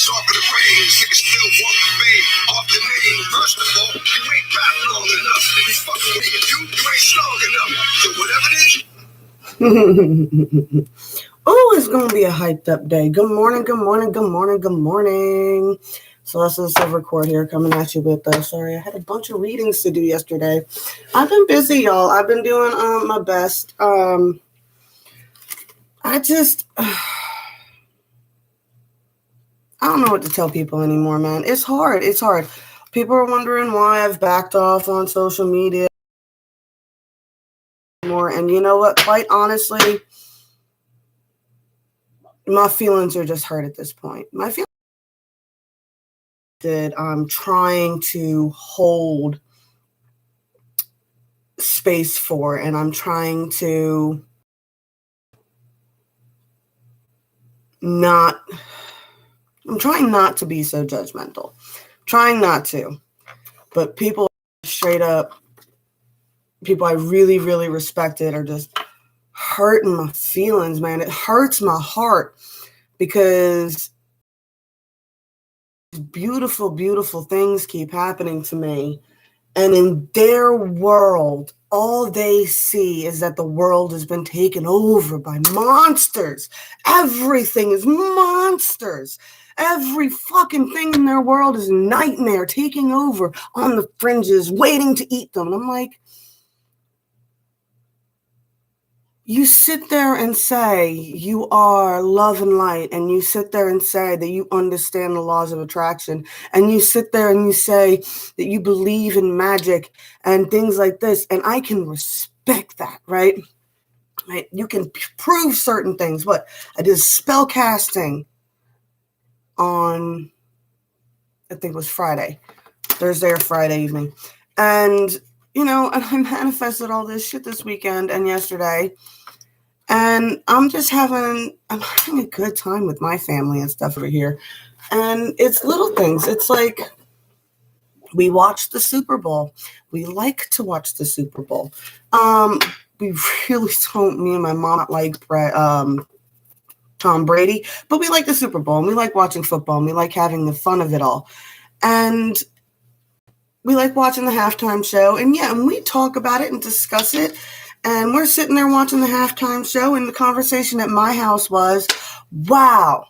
Soft in the rain, niggas still want the fame off the name. First of all, you ain't rap long enough. If you fucking with you ain't strong enough. So whatever it is. Oh, it's gonna be a hyped up day. Good morning, good morning, good morning, good morning. So that's the Silver Cord here coming at you with sorry, I had a bunch of readings to do yesterday. I've been busy, y'all. I've been doing my best. I don't know what to tell people anymore, man. It's hard. It's hard. People are wondering why I've backed off on social media more. And you know what? Quite honestly, my feelings are just hurt at this point. My feelings that I'm trying to hold space for, and I'm trying not to be so judgmental. Trying not to. But people straight up, people I really, really respected are just hurting my feelings, man. It hurts my heart because beautiful, beautiful things keep happening to me. And in their world, all they see is that the world has been taken over by monsters. Everything is monsters. Every fucking thing in their world is a nightmare taking over on the fringes, waiting to eat them. And I'm like, you sit there and say you are love and light, and you sit there and say that you understand the laws of attraction, and you sit there and you say that you believe in magic and things like this, and I can respect that, right? You can prove certain things. What? I did spell casting on, I think it was Thursday or Friday evening, and and I manifested all this shit this weekend and yesterday. And I'm having a good time with my family and stuff over here. And it's little things. It's like we watch the Super Bowl. We like to watch the Super Bowl. We really don't, me and my mom, like Tom Brady, but we like the Super Bowl, and we like watching football, and we like having the fun of it all. And we like watching the halftime show. And and we talk about it and discuss it. And we're sitting there watching the halftime show, and the conversation at my house was, wow,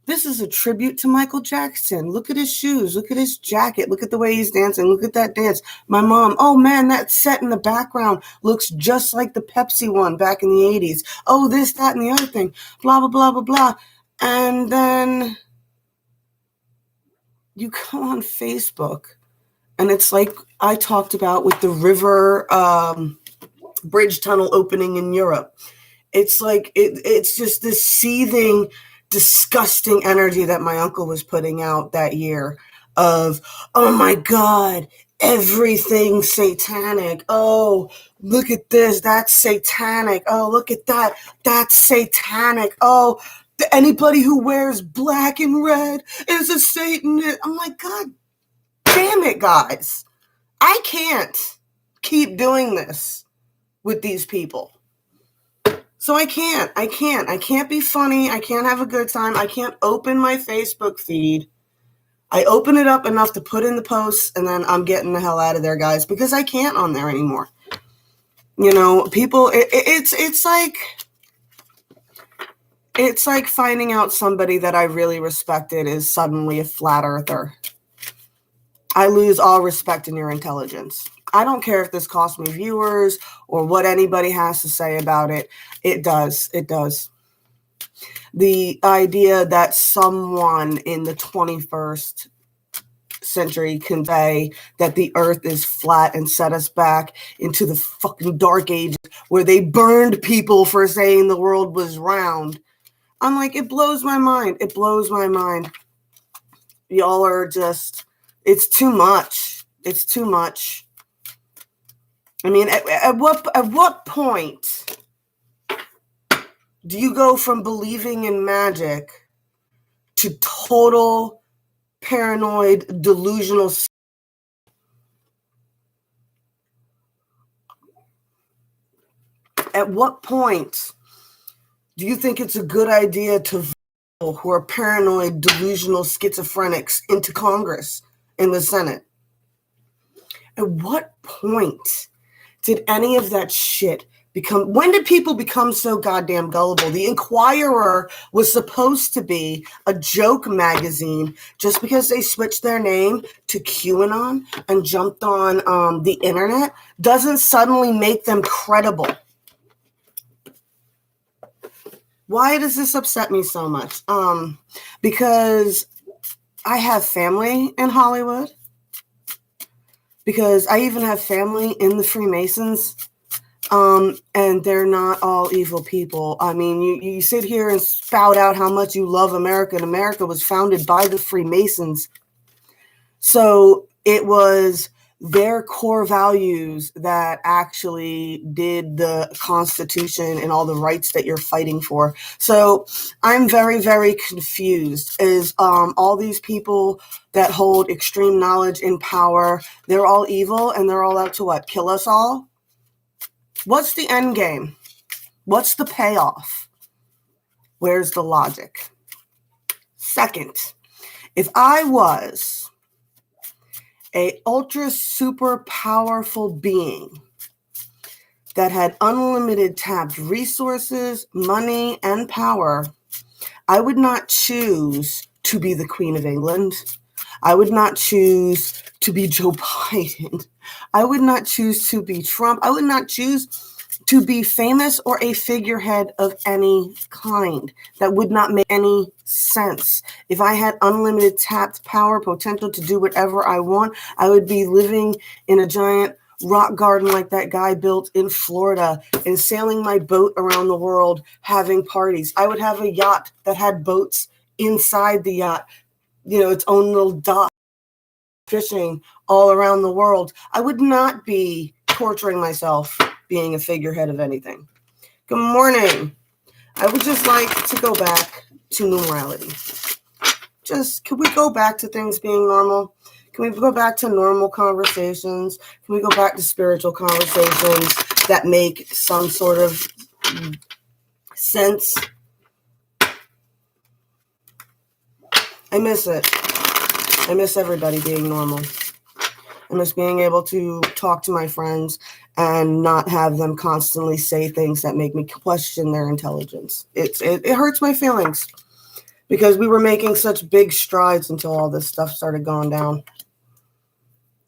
this is a tribute to Michael Jackson. Look at his shoes. Look at his jacket. Look at the way he's dancing. Look at that dance. My mom, oh, man, that set in the background looks just like the Pepsi one back in the 80s. Oh, this, that, and the other thing. Blah, blah, blah, blah, blah. And then you go on Facebook, and it's like I talked about with the river bridge tunnel opening in Europe. It's like it's just this seething, disgusting energy that my uncle was putting out that year of, oh my God, everything satanic. Oh, look at this, that's satanic. Oh, look at that, that's satanic. Oh, anybody who wears black and red is a Satanist. I'm like, God damn it, guys. I can't keep doing this with these people. So I can't be funny. I can't have a good time. I can't open my Facebook feed. I open it up enough to put in the posts, and then I'm getting the hell out of there, guys, because I can't on there anymore. People, it's like finding out somebody that I really respected is suddenly a flat earther. I lose all respect in your intelligence. I don't care if this costs me viewers or what anybody has to say about it. It does. It does. The idea that someone in the 21st century can say that the earth is flat and set us back into the fucking dark ages where they burned people for saying the world was round. I'm like, it blows my mind. It blows my mind. Y'all are just, it's too much. It's too much. I mean, at what point do you go from believing in magic to total paranoid, delusional? At what point do you think it's a good idea to who are paranoid, delusional schizophrenics into Congress in the Senate. At what point did any of that shit become, when did people become so goddamn gullible? The Inquirer was supposed to be a joke magazine. Just because they switched their name to QAnon and jumped on the internet doesn't suddenly make them credible. Why does this upset me so much? Because I have family in Hollywood. Because I even have family in the Freemasons. And they're not all evil people. I mean, you sit here and spout out how much you love America, and America was founded by the Freemasons. So it was their core values that actually did the Constitution and all the rights that you're fighting for. So I'm very, very confused. Is all these people that hold extreme knowledge and power, they're all evil and they're all out to what? Kill us all? What's the end game? What's the payoff? Where's the logic? Second, if I was a ultra super powerful being that had unlimited tapped resources, money, and power, I would not choose to be the Queen of England. I would not choose to be Joe Biden. I would not choose to be Trump. I would not choose to be famous or a figurehead of any kind. That would not make any sense. If I had unlimited tapped power, potential to do whatever I want, I would be living in a giant rock garden like that guy built in Florida and sailing my boat around the world, having parties. I would have a yacht that had boats inside the yacht, its own little dock, fishing all around the world. I would not be torturing myself being a figurehead of anything. Good morning. I would just like to go back to normality. Can we go back to things being normal? Can we go back to normal conversations? Can we go back to spiritual conversations that make some sort of sense? I miss it. I miss everybody being normal. I miss being able to talk to my friends and not have them constantly say things that make me question their intelligence. It hurts my feelings because we were making such big strides until all this stuff started going down.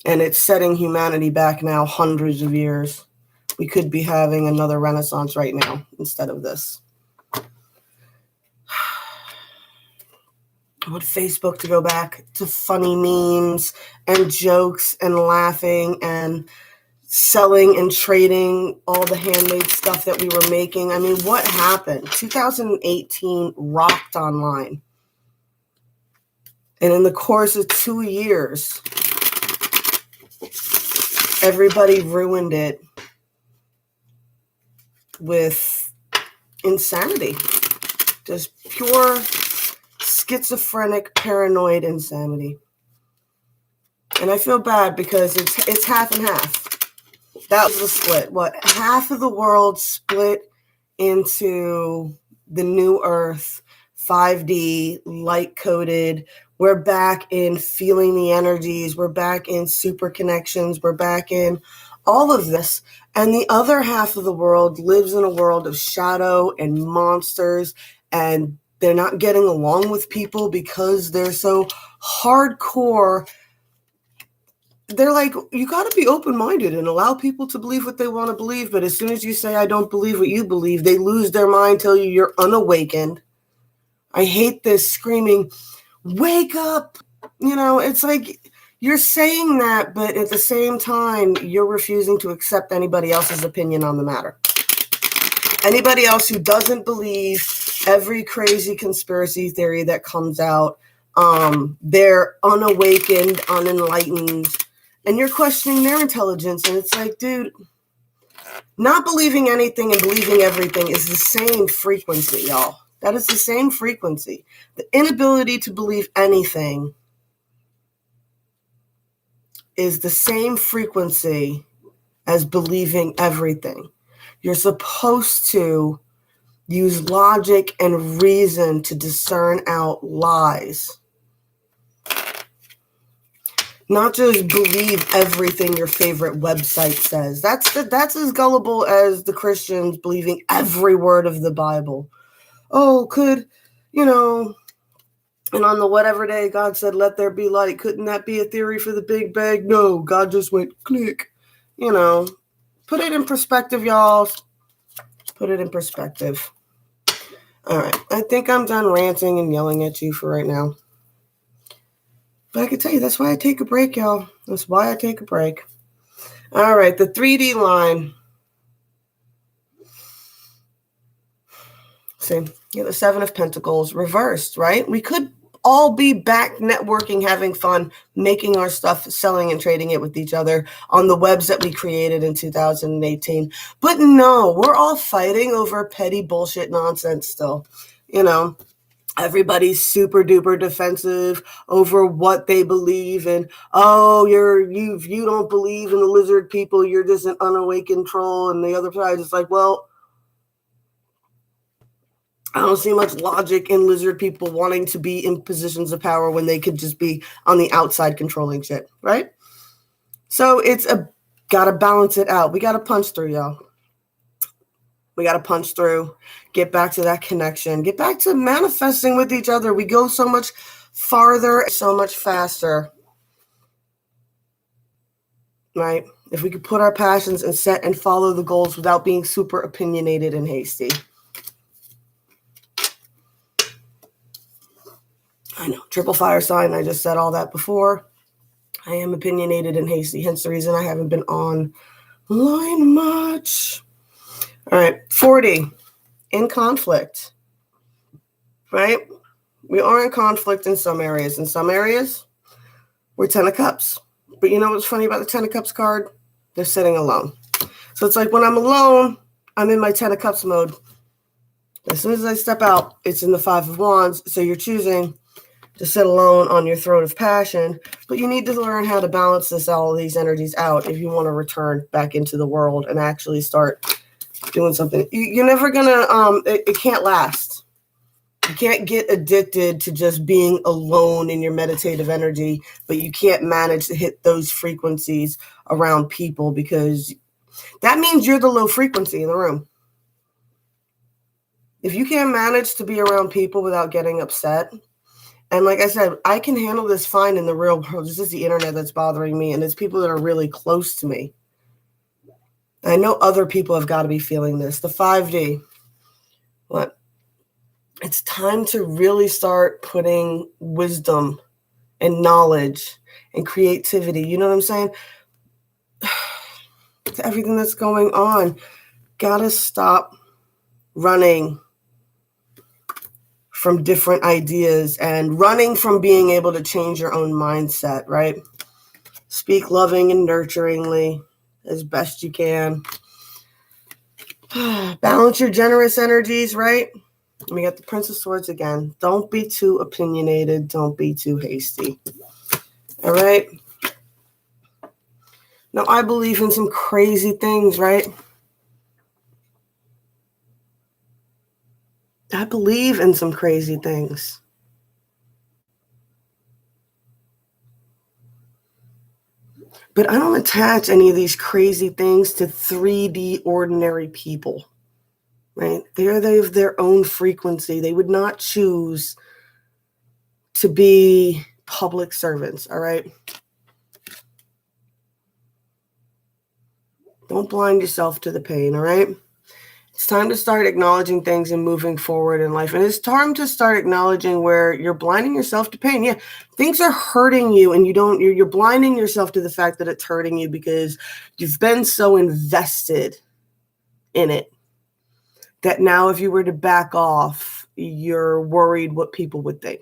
And it's setting humanity back now hundreds of years. We could be having another renaissance right now instead of this. I want Facebook to go back to funny memes and jokes and laughing and selling and trading all the handmade stuff that we were making. I mean, what happened? 2018 rocked online. And in the course of 2 years, everybody ruined it with insanity. Just pure schizophrenic, paranoid insanity. And I feel bad because it's half and half. That was the split. What, half of the world split into the new earth, 5D, light-coded. We're back in feeling the energies. We're back in super connections. We're back in all of this. And the other half of the world lives in a world of shadow and monsters, and they're not getting along with people because they're so hardcore. They're like, you got to be open-minded and allow people to believe what they want to believe. But as soon as you say, I don't believe what you believe, they lose their mind, tell you you're unawakened. I hate this screaming, wake up. It's like you're saying that, but at the same time, you're refusing to accept anybody else's opinion on the matter. Anybody else who doesn't believe every crazy conspiracy theory that comes out, they're unawakened, unenlightened, and you're questioning their intelligence. And it's like, dude, not believing anything and believing everything is the same frequency, y'all. That is the same frequency. The inability to believe anything is the same frequency as believing everything. You're supposed to Use logic and reason to discern out lies. Not just believe everything your favorite website says. That's as gullible as the Christians believing every word of the Bible. Oh, and on the whatever day God said, let there be light. Couldn't that be a theory for the Big Bang? No, God just went click. Put it in perspective, y'all. Put it in perspective. All right. I think I'm done ranting and yelling at you for right now. But I can tell you, that's why I take a break, y'all. That's why I take a break. All right. The 3D line. See, the Seven of Pentacles reversed, right? We could all be back networking, having fun, making our stuff, selling and trading it with each other on the webs that we created in 2018. But no, we're all fighting over petty bullshit nonsense still. Everybody's super duper defensive over what they believe in. Oh, you don't believe in the lizard people, you're just an unawakened troll. And the other side is like, well, I don't see much logic in lizard people wanting to be in positions of power when they could just be on the outside controlling shit, right? So gotta balance it out. We gotta punch through, y'all. We gotta punch through, get back to that connection, get back to manifesting with each other. We go so much farther, so much faster, right? If we could put our passions and set and follow the goals without being super opinionated and hasty. I know, triple fire sign. I just said all that before. I am opinionated and hasty, hence the reason I haven't been online much. All right, 40, in conflict, right? We are in conflict in some areas. In some areas, we're 10 of Cups. But you know what's funny about the 10 of Cups card? They're sitting alone. So it's like when I'm alone, I'm in my 10 of Cups mode. As soon as I step out, it's in the 5 of Wands. So you're choosing to sit alone on your throne of passion, but you need to learn how to balance all of these energies out if you want to return back into the world and actually start doing something. You're never gonna, it can't last. You can't get addicted to just being alone in your meditative energy, but you can't manage to hit those frequencies around people because that means you're the low frequency in the room. If you can't manage to be around people without getting upset, and like I said, I can handle this fine in the real world. This is the internet that's bothering me, and it's people that are really close to me. I know other people have got to be feeling this. The 5D. What? It's time to really start putting wisdom and knowledge and creativity. You know what I'm saying? To everything that's going on. Gotta stop running from different ideas and running from being able to change your own mindset, right? Speak loving and nurturingly as best you can. Balance your generous energies, right? And we got the Prince of Swords again. Don't be too opinionated. Don't be too hasty. All right? Now, I believe in some crazy things, right? I believe in some crazy things. But I don't attach any of these crazy things to 3D ordinary people, right? They have their own frequency. They would not choose to be public servants, all right? Don't blind yourself to the pain, all right? It's time to start acknowledging things and moving forward in life. And it's time to start acknowledging where you're blinding yourself to pain. Yeah, things are hurting you and you're blinding yourself to the fact that it's hurting you because you've been so invested in it that now if you were to back off, you're worried what people would think.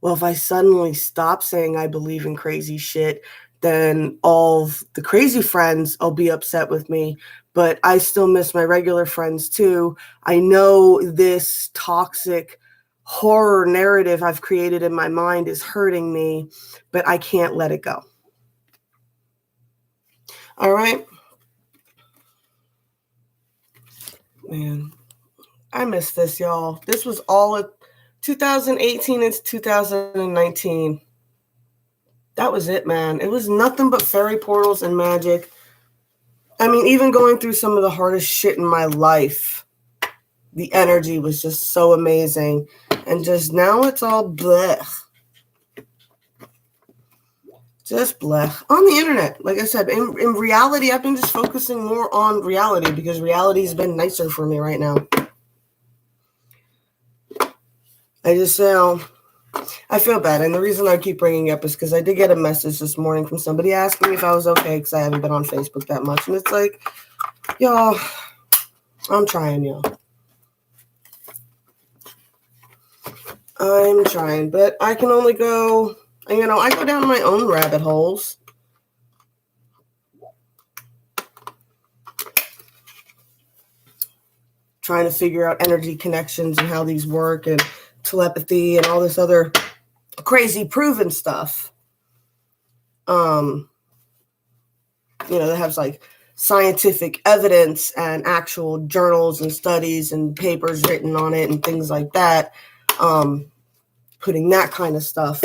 Well, if I suddenly stop saying I believe in crazy shit, then all the crazy friends will be upset with me, but I still miss my regular friends too. I know this toxic horror narrative I've created in my mind is hurting me, but I can't let it go. All right. Man, I miss this, y'all. This was all at 2018 into 2019. That was it, man. It was nothing but fairy portals and magic. I mean, even going through some of the hardest shit in my life, the energy was just so amazing. And just now it's all blech. Just blech. On the internet, like I said, in reality, I've been just focusing more on reality because reality has been nicer for me right now. I just, I feel bad. And the reason I keep bringing it up is because I did get a message this morning from somebody asking me if I was okay because I haven't been on Facebook that much. And it's like, y'all, I'm trying, y'all. I'm trying, but I can only go, I go down my own rabbit holes. Trying to figure out energy connections and how these work and telepathy and all this other crazy proven stuff. That has like scientific evidence and actual journals and studies and papers written on it and things like that. Putting that kind of stuff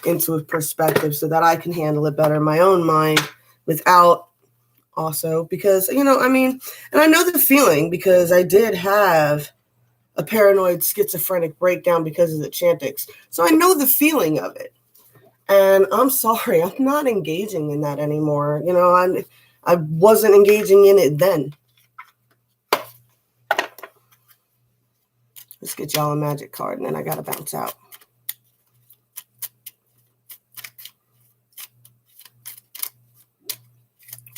into a perspective so that I can handle it better in my own mind without also because, and I know the feeling because I did have a paranoid schizophrenic breakdown because of the Chantix. So I know the feeling of it. And I'm sorry, I'm not engaging in that anymore. I wasn't engaging in it then. Let's get y'all a magic card and then I got to bounce out.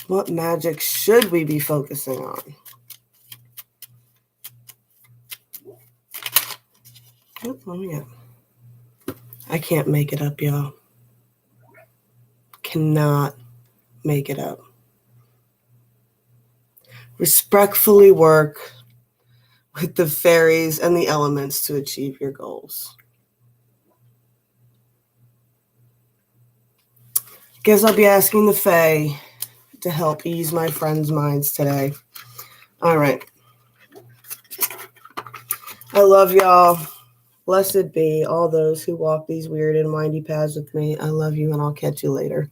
What magic should we be focusing on? I can't make it up, y'all. Cannot make it up. Respectfully work with the fairies and the elements to achieve your goals. Guess I'll be asking the Fae to help ease my friends' minds today. All right. I love y'all. Blessed be all those who walk these weird and windy paths with me. I love you, and I'll catch you later.